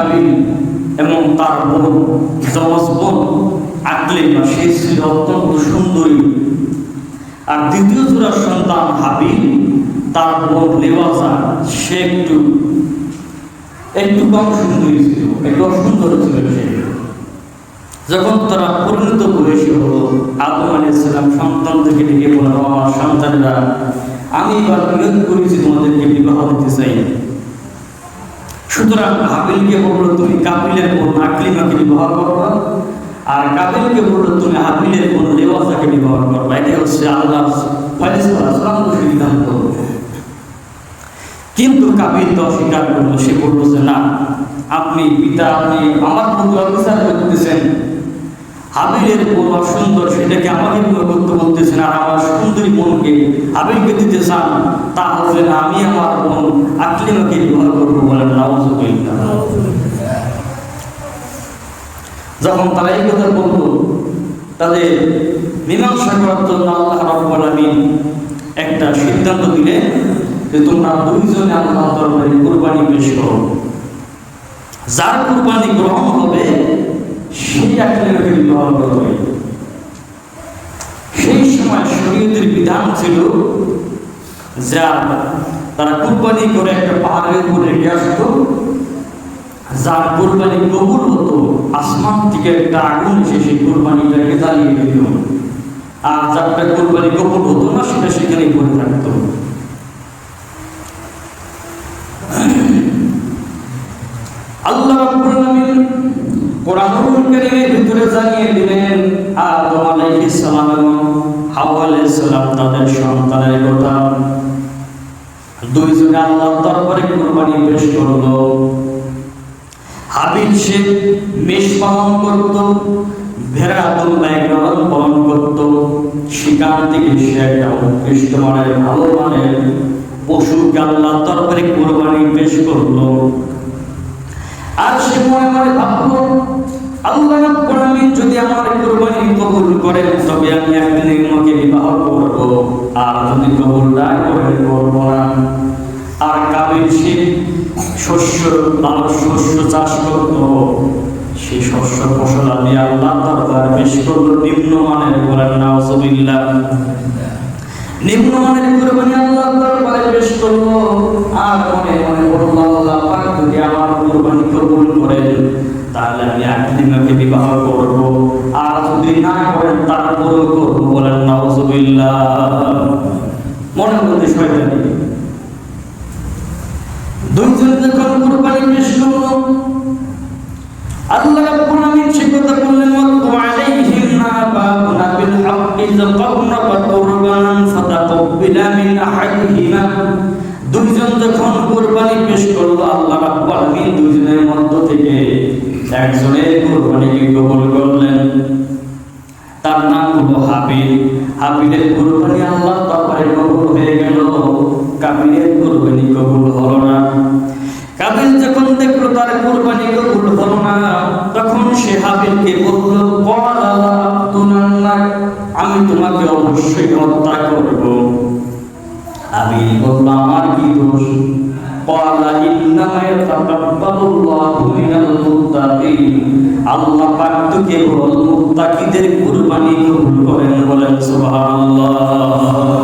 কাবিল এবং তার বোন যমজ বোন আকলিমা, সে ছিল অত্যন্ত সুন্দরী। আর দ্বিতীয় জোড়ার সন্তান হাবিল, তার বোন লেওয়াজা, সে একটু কম সুন্দরী ছিল, একটু অসুন্দর ছিল সে। যখন তারা পরিণত বয়সী হলো, আদম আলাইহিস সালাম সন্তানদেরকে ডেকে বলল, আমার সন্তানেরা, আমি এবার নিয়োগ করেছি তোমাদেরকে বিবাহ দিতে চাই। সুতরাং হাবিলকে বললো, তুমি কাবিলের বোন আকলিমাকে বিবাহ করবা, আর কাবিলকে বললো, তুমি হাবিলের বোন লেওয়াজাকে বিবাহ করবা। এটাই হচ্ছে আল্লাহর ফয়সালা, চূড়ান্ত সিদ্ধান্ত। কিন্তু কাবিল তো অস্বীকার করলো। সে বললো যে না, আপনি পিতা, আপনি আমার প্রতি অবিচার করতেছেন। হাবিলের বোন অসুন্দর, সেটাকে আমাকে বিবাহ করতে বলতেছেন, আর আমার সুন্দরী বোনকে হাবিলকে দিতে চান, তাহলে না, আমি আমার বোন আকলিমাকে বিবাহ করবো। বলেন নাউযুবিল্লাহ। যখন তারা এই কথা বললো, তাদের মীমাংসা করার জন্য আল্লাহ রাব্বুল আলামিন একটা সিদ্ধান্ত দিলেন যে তোমরা দুইজনে আল্লাহর দরবারে কুরবানি পেশ করো। যার কুরবানি গ্রহণ হবে সেই আকলিমাকে বিবাহ করবে। সেই সময় শরীয়তের বিধান ছিল যা তারা কুরবানি করে একটা পাহাড়ের উপরে রেখে আসতো। যার কুরবানি কবুল হতো, আসমান থেকে একটা আগুন এসে সেই কুরবানিটাকে জ্বালিয়ে দিত। আর যারটা কুরবানি কবুল হতো না, সেটা সেখানেই পড়ে থাকতো। আল্লাহ রাব্বুল আলামিন কোরআনুল কারীমের ভিতরে জানিয়ে দিলেন আদম আলাইহিস সালাম এবং হাওয়া আলাইহিস সালাম তাদের সন্তানের কথা। দুইজনে আল্লাহর দরবারে কুরবানি পেশ করলো। হাবিল সে মেষ পালন করত, ভেড়া দুম্বায় লালন পালন করত। সেখান থেকে সে একটা উৎকৃষ্ট মানের, ভালো মানের পশুকে আল্লাহর দরবারে কুরবানি পেশ করলো। আর সে মনে মনে ভাবলো, আল্লাহ রাব্বুল আলামিন যদি আমার কুরবানি কবুল করেন, তবে আমি একদিন তোমাকে বিবাহ করব, আর যদি কবুল না করেন, করব না। আর কাবিল সে শস্য চাষ করত, সেই শস্য ফসলাদি আল্লাহর দরবারে পেশ করলো নিম্নমানের। বলেন নাউযুবিল্লাহ। নিম্নমানের কুরবানি আল্লাহর দরবারে পেশ করলো। আর মনে মনে বলল, আল্লাহ পাক যদি আমার কুরবানি কবুল করেন, তাহলে আমি আকলিমাকে বিবাহ করব, আর যদি না করেন তারপরেও করব। বলেন নাউযুবিল্লাহ। মনের মধ্যে শয়তানি। দুইজন যখন কুরবানি পেশ করলো, আল্লাহ রাব্বুল আলামিন সে কথা বললেন, ওয়াতু আলাইহিম নাবাউনা বিল হাক্কি যাকারনা কুরবানান ফাতাকাব্বালা মিন আহাদিহিমা। দুইজন যখন কুরবানি পেশ করলো, আল্লাহ রাব্বুল আলামিন দুইজনের মধ্য থেকে একজনের কুরবানিকে কবুল করলেন। তার নাম হলো হাবিল। হাবিলের কুরবানি আল্লাহর দরবারে কবুল হয়ে গেল, কাবিলের কুরবানি কবুল হলো না। কাবিল যখন দেখলো তার কুরবানি কবুল হলো না, তখন সে হাবিলকে বলল, আমি তোমাকে অবশ্যই হত্যা করব। হাবিল বলল, আমার কি দোষ? আল্লাহ পাক তো কেবল মুত্তাকিদের কুরবানি কবুল করেন। বলেন সুবহানাল্লাহ।